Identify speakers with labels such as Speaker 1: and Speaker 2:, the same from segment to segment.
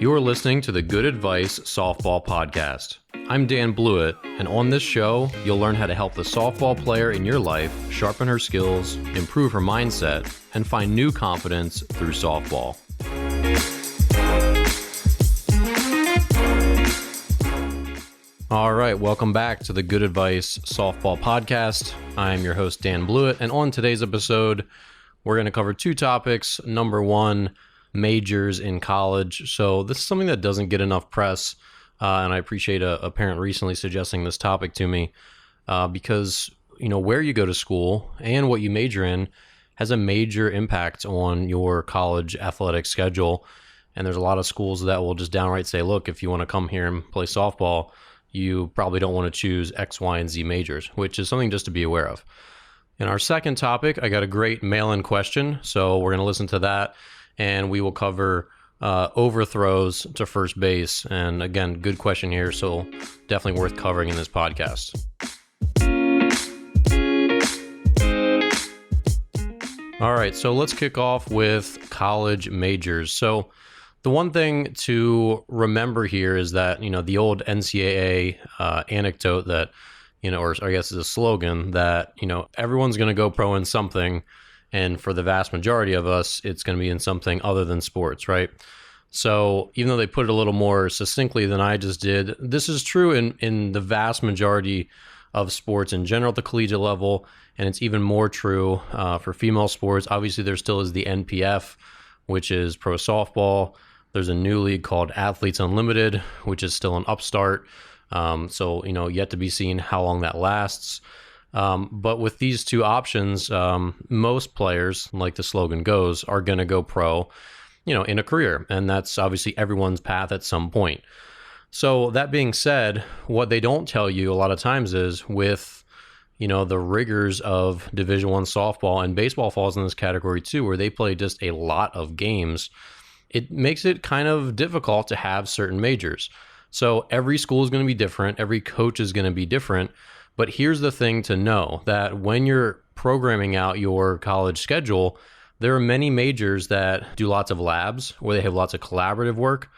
Speaker 1: You're listening to the Good Advice Softball Podcast. I'm Dan Blewett, and on this show, you'll learn how to help the softball player in your life sharpen her skills, improve her mindset, and find new confidence through softball. All right, welcome back to the Good Advice Softball Podcast. I'm your host, Dan Blewett, and on today's episode, we're going to cover two topics. Number one, majors in college. So this is something that doesn't get enough press, and I appreciate a parent recently suggesting this topic to me because, you know, where you go to school and what you major in has a major impact on your college athletic schedule. And there's a lot of schools that will just downright say, look, if you want to come here and play softball, you probably don't want to choose X, Y, and Z majors, which is something just to be aware of. In our second topic, I got a great mail-in question, so we're going to listen to that. And we will cover overthrows to first base. And again, good question here, so definitely worth covering in this podcast. All right, so let's kick off with college majors. So the one thing to remember here is that, you know, the old NCAA anecdote that, you know, or I guess is a slogan that, you know, everyone's going to go pro in something. And for the vast majority of us, it's going to be in something other than sports, right? So even though they put it a little more succinctly than I just did, this is true in the vast majority of sports in general at the collegiate level. And it's even more true for female sports. Obviously, there still is the NPF, which is pro softball. There's a new league called Athletes Unlimited, which is still an upstart. So, you know, yet to be seen how long that lasts. But with these two options, most players, like the slogan goes, are going to go pro, you know, in a career. And that's obviously everyone's path at some point. So that being said, what they don't tell you a lot of times is with, you know, the rigors of Division I softball, and baseball falls in this category too, where they play just a lot of games, it makes it kind of difficult to have certain majors. So every school is going to be different. Every coach is going to be different. But here's the thing to know, that when you're programming out your college schedule, there are many majors that do lots of labs, where they have lots of collaborative work,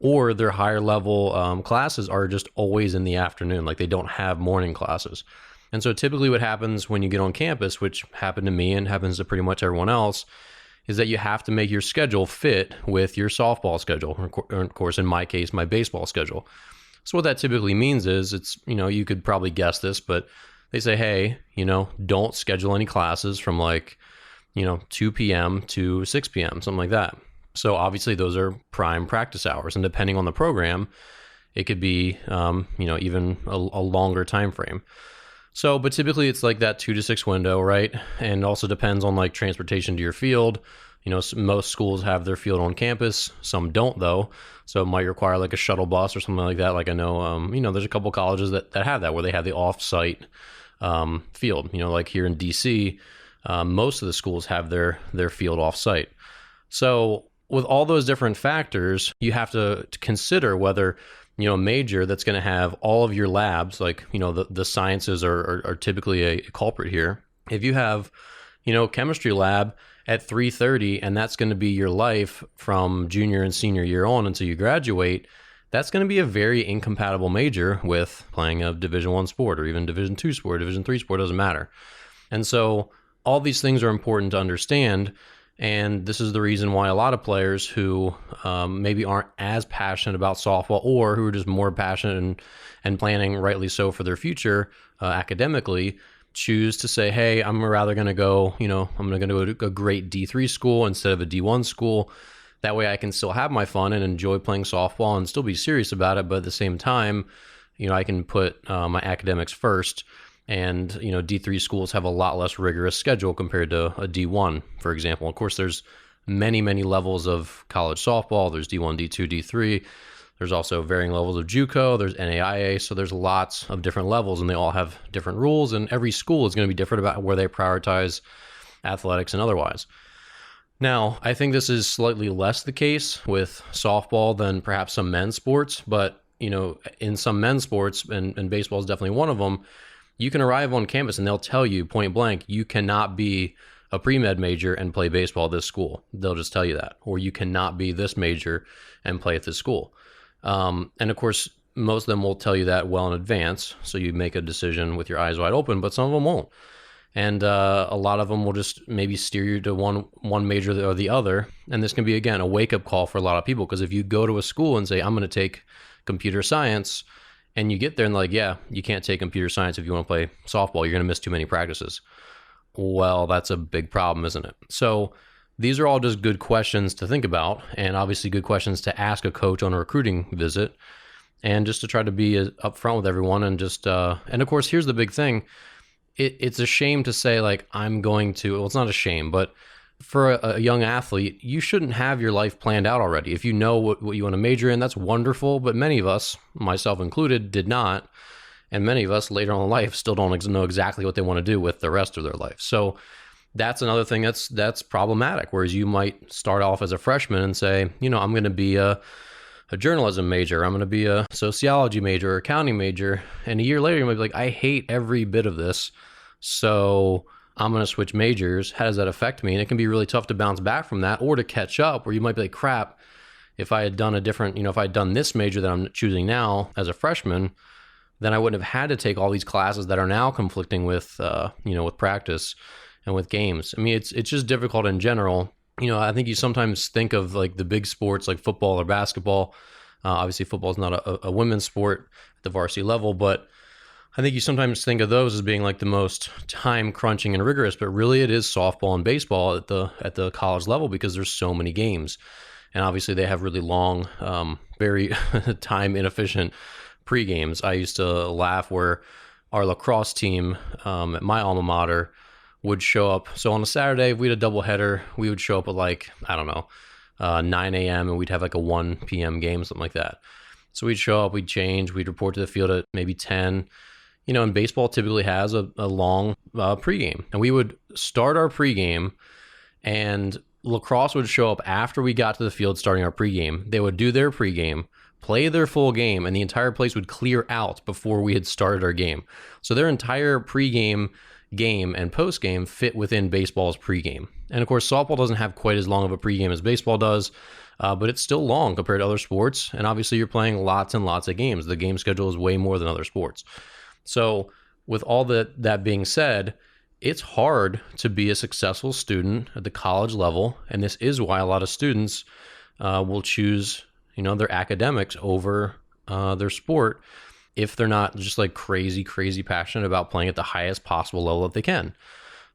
Speaker 1: or their higher level classes are just always in the afternoon, like they don't have morning classes. And so typically what happens when you get on campus, which happened to me and happens to pretty much everyone else, is that you have to make your schedule fit with your softball schedule, or of course, in my case, my baseball schedule. So what that typically means is it's, you know, you could probably guess this, but they say, hey, you know, don't schedule any classes from like, you know, 2 p.m. to 6 p.m., something like that. So obviously those are prime practice hours. And depending on the program, it could be, you know, even a longer time frame. So, but typically it's like that 2 to 6 window, right? And also depends on like transportation to your field. You know, most schools have their field on campus. Some don't, though. So it might require like a shuttle bus or something like that. Like I know, you know, there's a couple colleges that have that, where they have the off-site field. You know, like here in DC, most of the schools have their field off-site. So with all those different factors, you have to consider whether, you know, a major that's going to have all of your labs, like, you know, the sciences are typically a culprit here. If you have, you know, chemistry lab at 3:30, and that's going to be your life from junior and senior year on until you graduate, that's going to be a very incompatible major with playing a Division I sport, or even Division II sport, Division III sport, doesn't matter. And so all these things are important to understand. And this is the reason why a lot of players who maybe aren't as passionate about softball, or who are just more passionate and planning, rightly so, for their future academically, choose to say, hey, I'm rather going to go, you know, I'm going to go to a great D3 school instead of a D1 school. That way I can still have my fun and enjoy playing softball and still be serious about it. But at the same time, you know, I can put my academics first. And, you know, D3 schools have a lot less rigorous schedule compared to a D1, for example. Of course, there's many, many levels of college softball. There's D1, D2, D3. There's also varying levels of JUCO. There's NAIA. So there's lots of different levels, and they all have different rules. And every school is going to be different about where they prioritize athletics and otherwise. Now, I think this is slightly less the case with softball than perhaps some men's sports. But, you know, in some men's sports, and baseball is definitely one of them, you can arrive on campus and they'll tell you point blank, you cannot be a pre-med major and play baseball at this school. They'll just tell you that. Or you cannot be this major and play at this school. And of course, most of them will tell you that well in advance, so you make a decision with your eyes wide open, but some of them won't. And a lot of them will just maybe steer you to one major or the other. And this can be, again, a wake-up call for a lot of people, because if you go to a school and say, I'm going to take computer science, and you get there and like, yeah, you can't take computer science if you want to play softball. You're going to miss too many practices. Well, that's a big problem, isn't it? So these are all just good questions to think about, and obviously good questions to ask a coach on a recruiting visit, and just to try to be upfront with everyone. And just, and of course, here's the big thing. It's a shame to say, like, I'm going to, well, it's not a shame, but for a young athlete, you shouldn't have your life planned out already. If you know what you want to major in, that's wonderful. But many of us, myself included, did not. And many of us later on in life still don't know exactly what they want to do with the rest of their life. So that's another thing that's problematic. Whereas you might start off as a freshman and say, I'm going to be a journalism major, I'm going to be a sociology major or accounting major. And a year later, you might be like, I hate every bit of this, so I'm going to switch majors. How does that affect me? And it can be really tough to bounce back from that, or to catch up, where you might be like, crap, if I had done a different, if I had done this major that I'm choosing now as a freshman, then I wouldn't have had to take all these classes that are now conflicting with, with practice and with games. I mean, it's just difficult in general. I think you sometimes think of like the big sports like football or basketball. Obviously, football is not a women's sport at the varsity level, but I think you sometimes think of those as being like the most time crunching and rigorous, but really it is softball and baseball at the college level, because there's so many games. And obviously they have really long, very time inefficient pre-games. I used to laugh where our lacrosse team at my alma mater would show up. So on a Saturday, if we had a doubleheader, we would show up at like, 9 a.m. and we'd have like a 1 p.m. game, something like that. So we'd show up, we'd change, we'd report to the field at maybe 10. And baseball typically has a long pregame. And we would start our pregame, and lacrosse would show up after we got to the field starting our pregame. They would do their pregame, play their full game, and the entire place would clear out before we had started our game. So their entire pregame, game, and postgame fit within baseball's pregame. And of course, softball doesn't have quite as long of a pregame as baseball does, but it's still long compared to other sports. And obviously, you're playing lots and lots of games. The game schedule is way more than other sports. So with all that being said, it's hard to be a successful student at the college level. And this is why a lot of students will choose, their academics over their sport, if they're not just like crazy passionate about playing at the highest possible level that they can.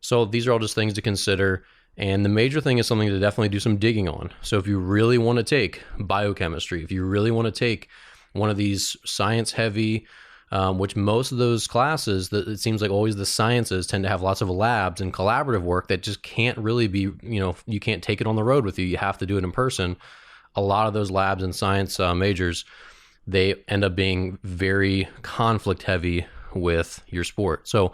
Speaker 1: So these are all just things to consider. And the major thing is something to definitely do some digging on. So if you really want to take biochemistry, if you really want to take one of these science heavy, which most of those classes, that it seems like always the sciences tend to have lots of labs and collaborative work that just can't really be, you can't take it on the road with you. You have to do it in person. A lot of those labs and science majors, they end up being very conflict heavy with your sport. So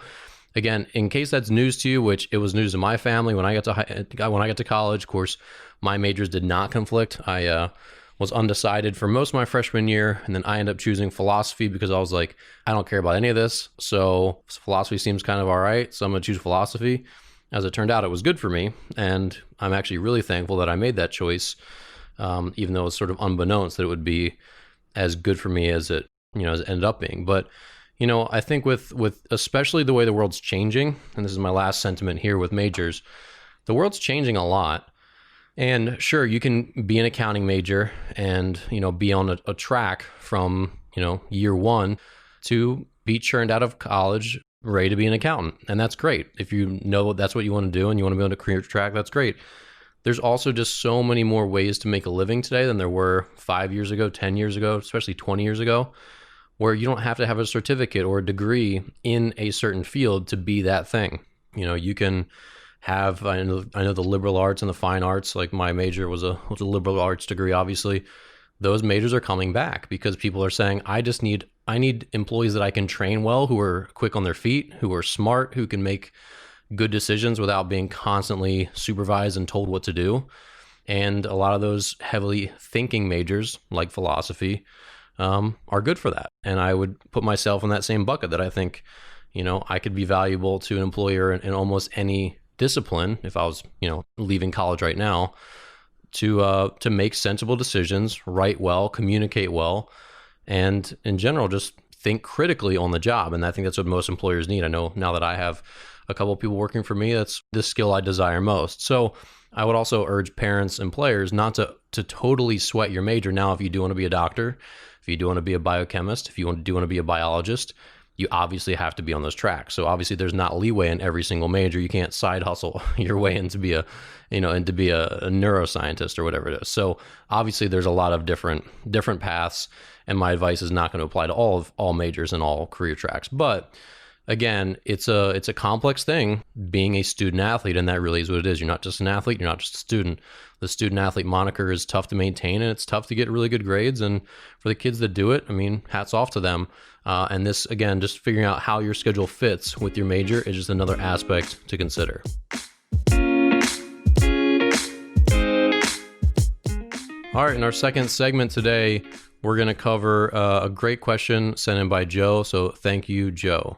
Speaker 1: again, in case that's news to you, which it was news to my family when I got to college, of course, my majors did not conflict. I was undecided for most of my freshman year, and then I ended up choosing philosophy because I was like, I don't care about any of this, so philosophy seems kind of all right, so I'm going to choose philosophy. As it turned out, it was good for me, and I'm actually really thankful that I made that choice, even though it's sort of unbeknownst that it would be as good for me as it ended up being. But I think with especially the way the world's changing, and this is my last sentiment here with majors, the world's changing a lot. And sure, you can be an accounting major and, be on a track from, year one to be churned out of college, ready to be an accountant. And that's great. If you know that's what you want to do and you want to be on a career track, that's great. There's also just so many more ways to make a living today than there were 5 years ago, 10 years ago, especially 20 years ago, where you don't have to have a certificate or a degree in a certain field to be that thing. You can have, I know the liberal arts and the fine arts, like my major was a liberal arts degree, obviously. Those majors are coming back because people are saying, I need employees that I can train well, who are quick on their feet, who are smart, who can make good decisions without being constantly supervised and told what to do. And a lot of those heavily thinking majors, like philosophy, are good for that. And I would put myself in that same bucket, that I think, I could be valuable to an employer in almost any discipline, if I was, leaving college right now, to make sensible decisions, write well, communicate well, and in general, just think critically on the job. And I think that's what most employers need. I know now that I have a couple of people working for me, that's the skill I desire most. So I would also urge parents and players not to totally sweat your major. Now, if you do want to be a doctor, if you do want to be a biochemist, if you do want to be a biologist, you obviously have to be on those tracks. So obviously there's not leeway in every single major. You can't side hustle your way into be a neuroscientist or whatever it is. So obviously there's a lot of different paths, and my advice is not going to apply to all majors and all career tracks. But again, it's a complex thing being a student athlete, and that really is what it is. You're not just an athlete, you're not just a student. The student athlete moniker is tough to maintain, and it's tough to get really good grades. And for the kids that do it, I mean, hats off to them. And this, again, just figuring out how your schedule fits with your major is just another aspect to consider. All right, in our second segment today, we're going to cover a great question sent in by Joe. So thank you, Joe.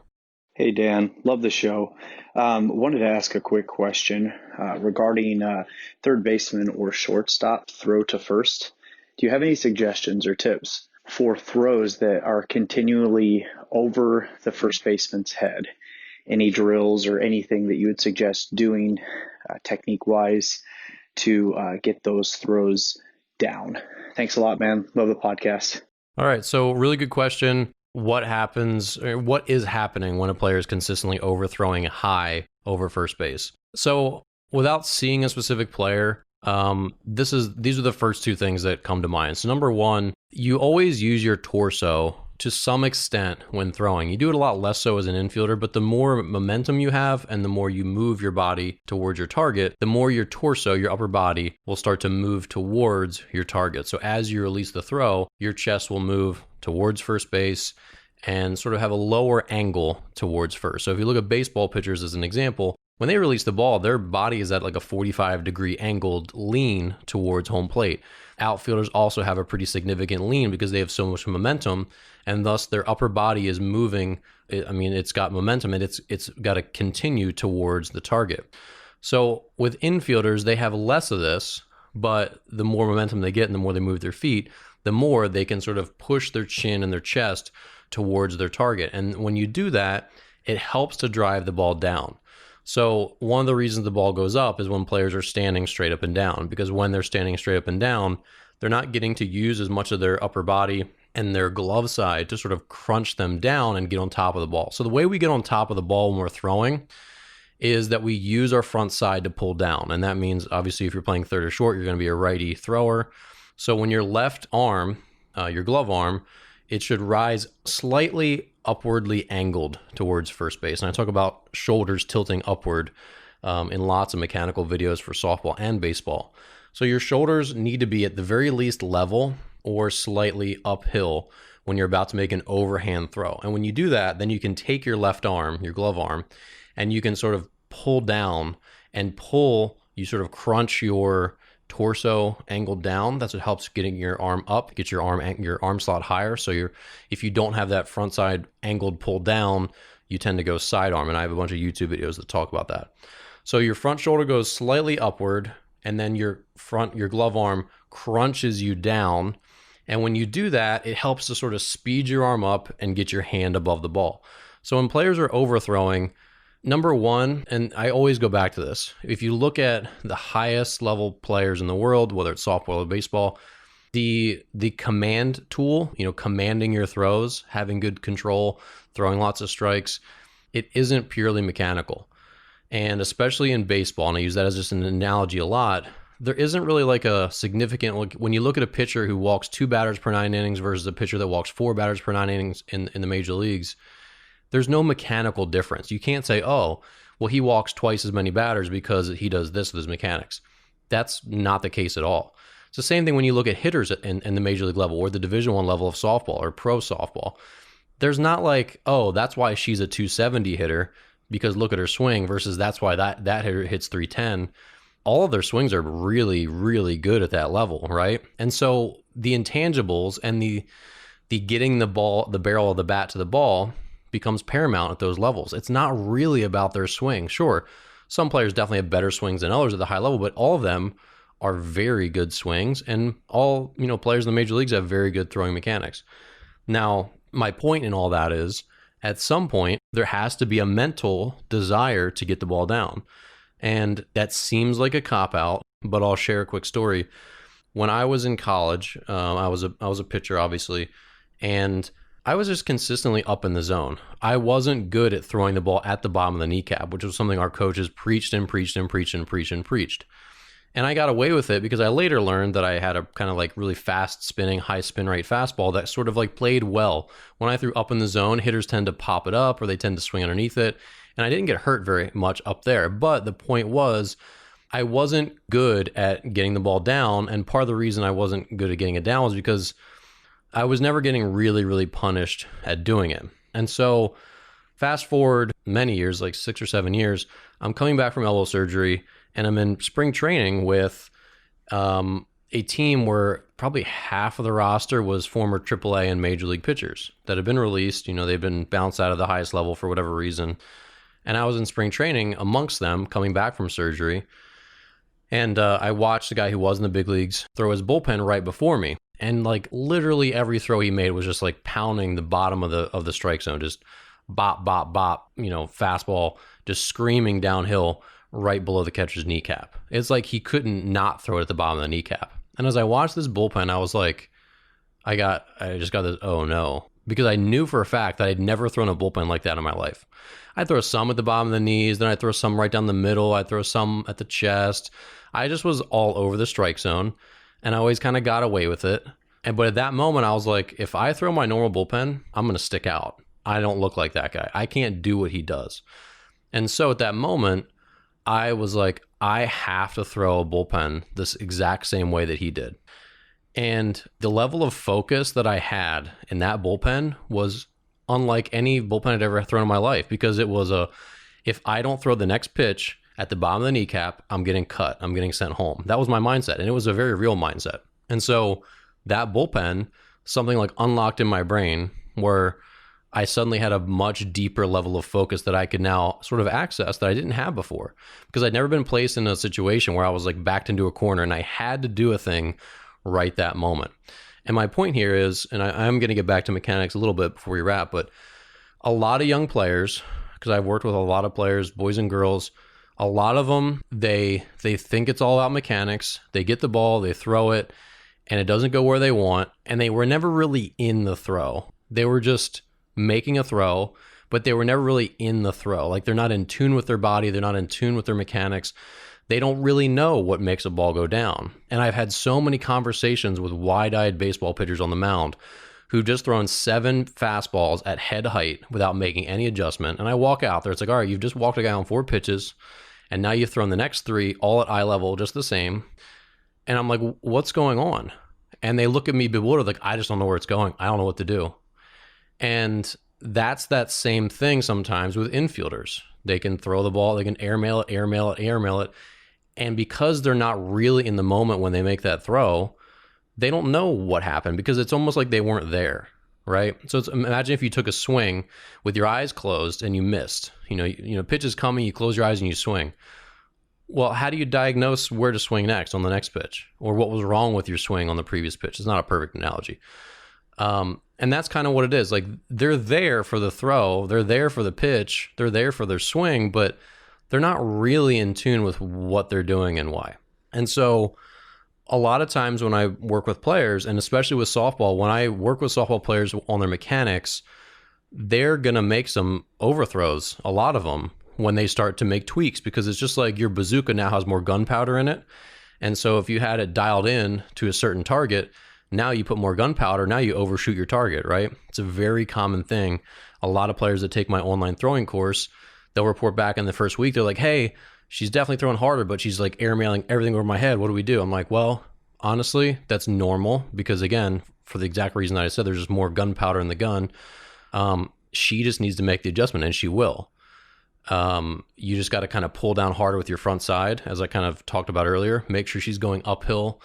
Speaker 2: Hey, Dan. Love the show. Wanted to ask a quick question regarding third baseman or shortstop throw to first. Do you have any suggestions or tips for throws that are continually over the first baseman's head? Any drills or anything that you would suggest doing technique-wise to get those throws down? Thanks a lot, man. Love the podcast.
Speaker 1: All right. So really good question. What is happening when a player is consistently overthrowing high over first base? So without seeing a specific player, these are the first two things that come to mind. So number one, you always use your torso to some extent when throwing. You do it a lot less so as an infielder, but the more momentum you have and the more you move your body towards your target, the more your torso, your upper body, will start to move towards your target. So as you release the throw, your chest will move towards first base and sort of have a lower angle towards first. So if you look at baseball pitchers as an example, when they release the ball, their body is at like a 45-degree angled lean towards home plate. Outfielders also have a pretty significant lean because they have so much momentum, and thus their upper body is moving. It's got momentum, and it's got to continue towards the target. So with infielders, they have less of this, but the more momentum they get and the more they move their feet, the more they can sort of push their chin and their chest towards their target. And when you do that, it helps to drive the ball down. So one of the reasons the ball goes up is when players are standing straight up and down, because when they're standing straight up and down, they're not getting to use as much of their upper body and their glove side to sort of crunch them down and get on top of the ball. So the way we get on top of the ball when we're throwing is that we use our front side to pull down. And that means, obviously, if you're playing third or short, you're going to be a righty thrower. So when your left arm, your glove arm, it should rise slightly upwardly angled towards first base. And I talk about shoulders tilting upward in lots of mechanical videos for softball and baseball. So your shoulders need to be at the very least level or slightly uphill when you're about to make an overhand throw. And when you do that, then you can take your left arm, your glove arm, and you can sort of pull down and you sort of crunch your torso angled down. That's what helps getting your arm up, get your arm slot higher. So if you don't have that front side angled pulled down, you tend to go sidearm. And I have a bunch of YouTube videos that talk about that. So your front shoulder goes slightly upward, and then your glove arm crunches you down. And when you do that, it helps to sort of speed your arm up and get your hand above the ball. So when players are overthrowing, number one, and I always go back to this, if you look at the highest level players in the world, whether it's softball or baseball, the command tool, commanding your throws, having good control, throwing lots of strikes, it isn't purely mechanical. And especially in baseball, and I use that as just an analogy a lot, there isn't really like a significant, when you look at a pitcher who walks 2 batters per 9 innings versus a pitcher that walks 4 batters per 9 innings in the major leagues, there's no mechanical difference. You can't say, oh, well, he walks twice as many batters because he does this with his mechanics. That's not the case at all. It's the same thing when you look at hitters in the major league level or the Division I level of softball or pro softball. There's not like, oh, that's why she's a 270 hitter because look at her swing versus that's why that hitter hits 310. All of their swings are really, really good at that level, right? And so the intangibles and the getting the barrel of the bat to the ball becomes paramount at those levels. It's not really about their swing. Sure, Some players definitely have better swings than others at the high level, but all of them are very good swings, and all, players in the major leagues have very good throwing mechanics. Now, my point in all that is, at some point, there has to be a mental desire to get the ball down. And that seems like a cop-out, but I'll share a quick story. When I was in college, I was a pitcher, obviously, and I was just consistently up in the zone. I wasn't good at throwing the ball at the bottom of the kneecap, which was something our coaches preached and preached and preached and preached and preached. And I got away with it because I later learned that I had a kind of like really fast spinning, high spin rate fastball that sort of like played well. When I threw up in the zone, hitters tend to pop it up or they tend to swing underneath it. And I didn't get hurt very much up there. But the point was, I wasn't good at getting the ball down. And part of the reason I wasn't good at getting it down was because I was never getting really, really punished at doing it. And so fast forward many years, like 6 or 7 years, I'm coming back from elbow surgery and I'm in spring training with a team where probably half of the roster was former AAA and major league pitchers that had been released. They've been bounced out of the highest level for whatever reason. And I was in spring training amongst them coming back from surgery. And I watched the guy who was in the big leagues throw his bullpen right before me. And like literally every throw he made was just like pounding the bottom of the strike zone, just bop, bop, bop, fastball, just screaming downhill right below the catcher's kneecap. It's like he couldn't not throw it at the bottom of the kneecap. And as I watched this bullpen, I was like, I just got this, oh no. Because I knew for a fact that I'd never thrown a bullpen like that in my life. I'd throw some at the bottom of the knees, then I'd throw some right down the middle, I'd throw some at the chest. I just was all over the strike zone, and I always kind of got away with it. But at that moment, I was like, if I throw my normal bullpen, I'm going to stick out. I don't look like that guy. I can't do what he does. And so at that moment, I was like, I have to throw a bullpen this exact same way that he did. And the level of focus that I had in that bullpen was unlike any bullpen I'd ever thrown in my life, because it was if I don't throw the next pitch at the bottom of the kneecap, I'm getting cut. I'm getting sent home. That was my mindset. And it was a very real mindset. And so that bullpen, something like unlocked in my brain where I suddenly had a much deeper level of focus that I could now sort of access that I didn't have before, because I'd never been placed in a situation where I was like backed into a corner and I had to do a thing right that moment. And my point here is, and I'm going to get back to mechanics a little bit before we wrap, but a lot of young players, because I've worked with a lot of players, boys and girls, a lot of them, they think it's all about mechanics. They get the ball, they throw it, and it doesn't go where they want. And they were never really in the throw. They were just making a throw, but they were never really in the throw. Like they're not in tune with their body. They're not in tune with their mechanics. They don't really know what makes a ball go down. And I've had so many conversations with wide-eyed baseball pitchers on the mound who've just thrown 7 fastballs at head height without making any adjustment. And I walk out there, it's like, all right, you've just walked a guy on 4 pitches, and now you've thrown the next 3 all at eye level, just the same. And I'm like, what's going on? And they look at me bewildered, like, I just don't know where it's going. I don't know what to do. And that's that same thing sometimes with infielders. They can throw the ball, they can airmail it. And because they're not really in the moment when they make that throw, they don't know what happened, because it's almost like they weren't there, right? So imagine if you took a swing with your eyes closed and you missed. Pitch is coming, you close your eyes and you swing. Well, how do you diagnose where to swing next on the next pitch, or what was wrong with your swing on the previous pitch? It's not a perfect analogy. And that's kind of what it is. Like, they're there for the throw, they're there for the pitch, they're there for their swing, but they're not really in tune with what they're doing and why. And so a lot of times when I work with players, and especially with softball, when I work with softball players on their mechanics, they're going to make some overthrows, a lot of them, when they start to make tweaks, because it's just like your bazooka now has more gunpowder in it. And so if you had it dialed in to a certain target, now you put more gunpowder, now you overshoot your target, right? It's a very common thing. A lot of players that take my online throwing course, they'll report back in the first week. They're like, hey, she's definitely throwing harder, but she's like airmailing everything over my head. What do we do? I'm like, well, honestly, that's normal, because again, for the exact reason that I said, there's just more gunpowder in the gun. She just needs to make the adjustment, and she will. You just got to kind of pull down harder with your front side, as I kind of talked about earlier. Make sure she's going uphill,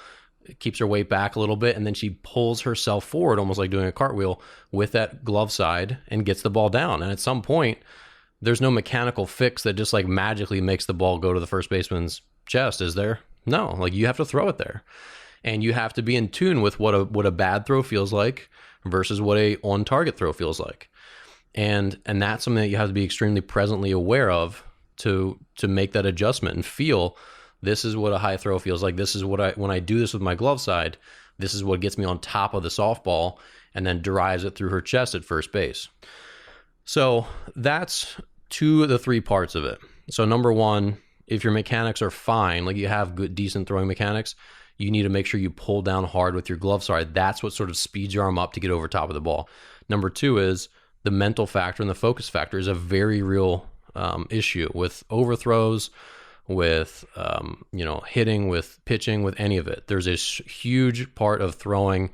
Speaker 1: keeps her weight back a little bit, and then she pulls herself forward, almost like doing a cartwheel with that glove side, and gets the ball down. And at some point, There's no mechanical fix that just like magically makes the ball go to the first baseman's chest, is there? No, like you have to throw it there. And you have to be in tune with what a bad throw feels like versus what a on target throw feels like. And that's something that you have to be extremely presently aware of to make that adjustment and feel, this is what a high throw feels like. This is what when I do this with my glove side, this is what gets me on top of the softball and then drives it through her chest at first base. So that's 2 of the 3 parts of it. So number 1, if your mechanics are fine, like you have good, decent throwing mechanics, you need to make sure you pull down hard with your glove side. That's what sort of speeds your arm up to get over top of the ball. Number 2 is the mental factor and the focus factor is a very real issue with overthrows, with hitting, with pitching, with any of it. There's a huge part of throwing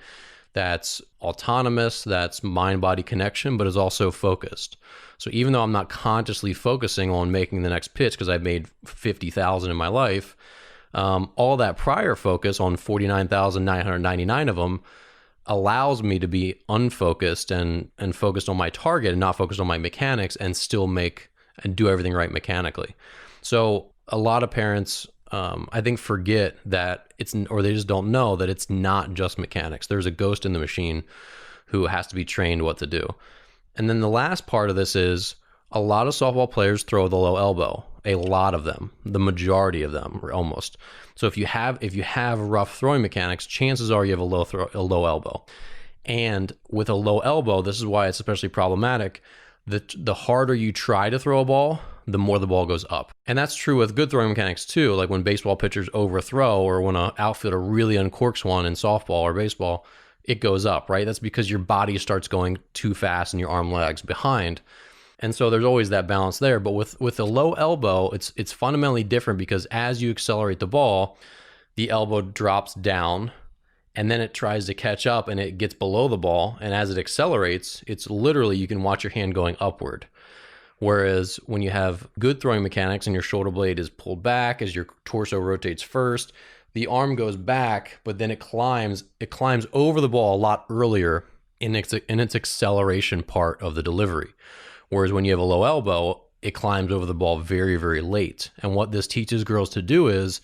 Speaker 1: that's autonomous, that's mind-body connection, but is also focused. So even though I'm not consciously focusing on making the next pitch because I've made 50,000 in my life, all that prior focus on 49,999 of them allows me to be unfocused and focused on my target and not focused on my mechanics and still make and do everything right mechanically. So a lot of parents, I think, forget that or they just don't know that it's not just mechanics. There's a ghost in the machine who has to be trained what to do. And then the last part of this is a lot of softball players throw the low elbow. A lot of them, the majority of them, almost. So if you have rough throwing mechanics, chances are you have a low elbow. And with a low elbow, this is why it's especially problematic. The harder you try to throw a ball, the more the ball goes up. And that's true with good throwing mechanics too. Like when baseball pitchers overthrow or when an outfielder really uncorks one in softball or baseball, it goes up, right? That's because your body starts going too fast and your arm lags behind. And so there's always that balance there. But with a low elbow, it's fundamentally different because as you accelerate the ball, the elbow drops down and then it tries to catch up and it gets below the ball. And as it accelerates, it's literally, you can watch your hand going upward. Whereas when you have good throwing mechanics and your shoulder blade is pulled back as your torso rotates first, the arm goes back, but then it climbs over the ball a lot earlier in its acceleration part of the delivery. Whereas when you have a low elbow, it climbs over the ball very, very late. And what this teaches girls to do is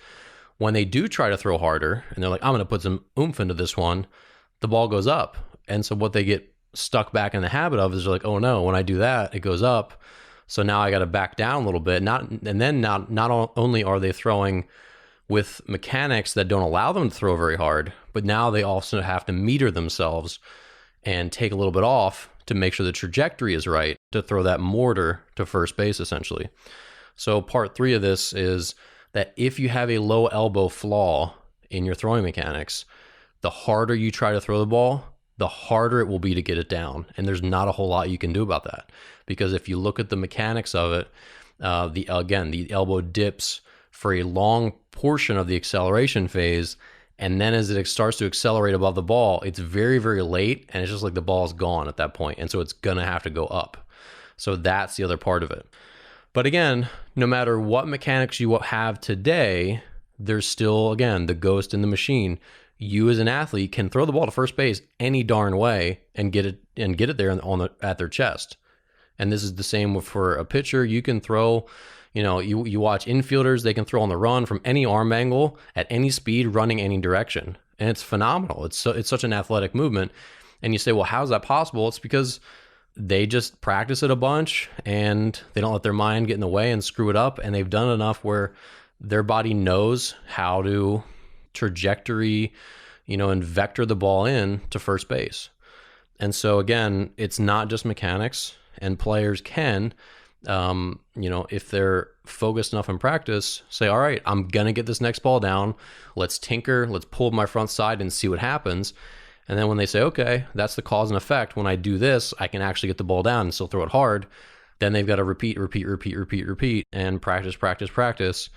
Speaker 1: when they do try to throw harder and they're like, I'm going to put some oomph into this one, the ball goes up. And so what they get stuck back in the habit of is they're like, oh no, when I do that, it goes up. So now I got to back down a little bit. Not only are they throwing with mechanics that don't allow them to throw very hard, but now they also have to meter themselves and take a little bit off to make sure the trajectory is right to throw that mortar to first base, essentially. So part 3 of this is that if you have a low elbow flaw in your throwing mechanics, the harder you try to throw the ball, the harder it will be to get it down. And there's not a whole lot you can do about that. Because if you look at the mechanics of it, the elbow dips for a long portion of the acceleration phase. And then as it starts to accelerate above the ball, it's very, very late. And it's just like the ball's gone at that point. And so it's going to have to go up. So that's the other part of it. But again, no matter what mechanics you have today, there's still, again, the ghost in the machine. You as an athlete can throw the ball to first base any darn way and get it there at their chest. And this is the same for a pitcher. You can throw, you watch infielders, they can throw on the run from any arm angle at any speed, running any direction. And it's phenomenal. It's such an athletic movement. And you say, well, how's that possible? It's because they just practice it a bunch and they don't let their mind get in the way and screw it up. And they've done enough where their body knows how to trajectory, and vector the ball in to first base. And so again, it's not just mechanics, and players can, if they're focused enough in practice, say, all right, I'm going to get this next ball down. Let's tinker. Let's pull my front side and see what happens. And then when they say, okay, that's the cause and effect. When I do this, I can actually get the ball down and still throw it hard. Then they've got to repeat, and practice.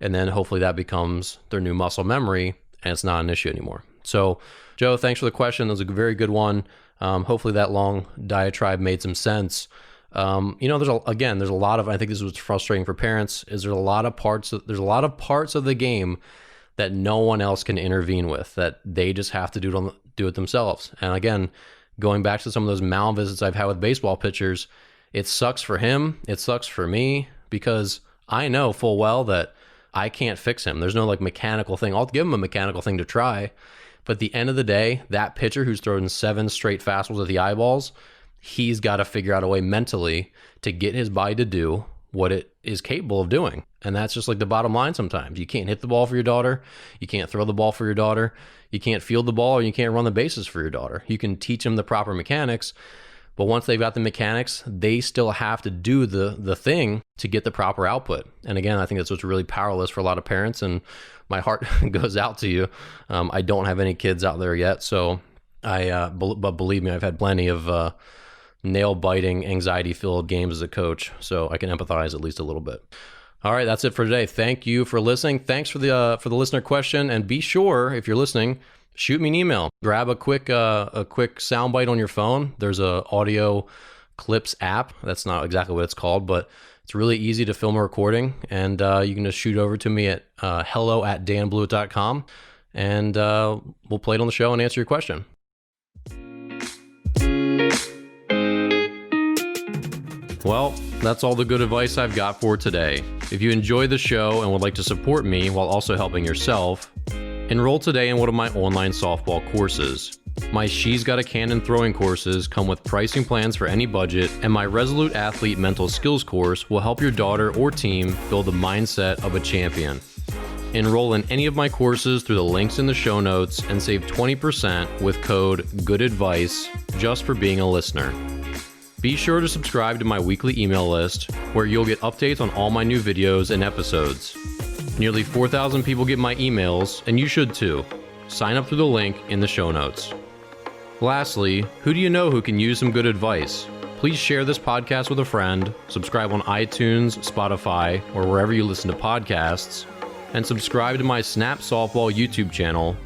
Speaker 1: And then hopefully that becomes their new muscle memory and it's not an issue anymore. So, Joe, thanks for the question. That was a very good one. Hopefully that long diatribe made some sense. There's a lot of, I think this is what's frustrating for parents, is there's a lot of parts of the game that no one else can intervene with, that they just have to do it themselves. And again, going back to some of those mound visits I've had with baseball pitchers, It sucks for him. It sucks for me because I know full well that I can't fix him. There's no like mechanical thing. I'll give him a mechanical thing to try. But at the end of the day, that pitcher who's throwing 7 straight fastballs at the eyeballs, he's got to figure out a way mentally to get his body to do what it is capable of doing. And that's just like the bottom line sometimes. You can't hit the ball for your daughter. You can't throw the ball for your daughter. You can't field the ball, or you can't run the bases for your daughter. You can teach them the proper mechanics, but once they've got the mechanics, they still have to do the thing to get the proper output. And again, I think that's what's really powerless for a lot of parents, and my heart goes out to you. I don't have any kids out there yet, so but believe me, I've had plenty of nail-biting, anxiety-filled games as a coach, so I can empathize at least a little bit. All right, that's it for today. Thank you for listening. Thanks for the listener question, and be sure, if you're listening, shoot me an email. Grab a quick soundbite on your phone. There's a audio clips app. That's not exactly what it's called, but it's really easy to film a recording, and you can just shoot over to me at hello@danblewett.com, and we'll play it on the show and answer your question. Well, that's all the good advice I've got for today. If you enjoy the show and would like to support me while also helping yourself, enroll today in one of my online softball courses. My She's Got a Cannon throwing courses come with pricing plans for any budget, and my Resolute Athlete mental skills course will help your daughter or team build the mindset of a champion. Enroll in any of my courses through the links in the show notes and save 20% with code GOODADVICE just for being a listener. Be sure to subscribe to my weekly email list, where you'll get updates on all my new videos and episodes. Nearly 4,000 people get my emails, and you should too. Sign up through the link in the show notes. Lastly, who do you know who can use some good advice? Please share this podcast with a friend, subscribe on iTunes, Spotify, or wherever you listen to podcasts, and subscribe to my Snap Softball YouTube channel,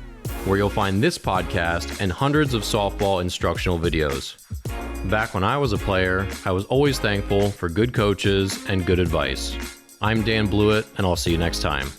Speaker 1: where you'll find this podcast and hundreds of softball instructional videos. Back when I was a player, I was always thankful for good coaches and good advice. I'm Dan Blewett, and I'll see you next time.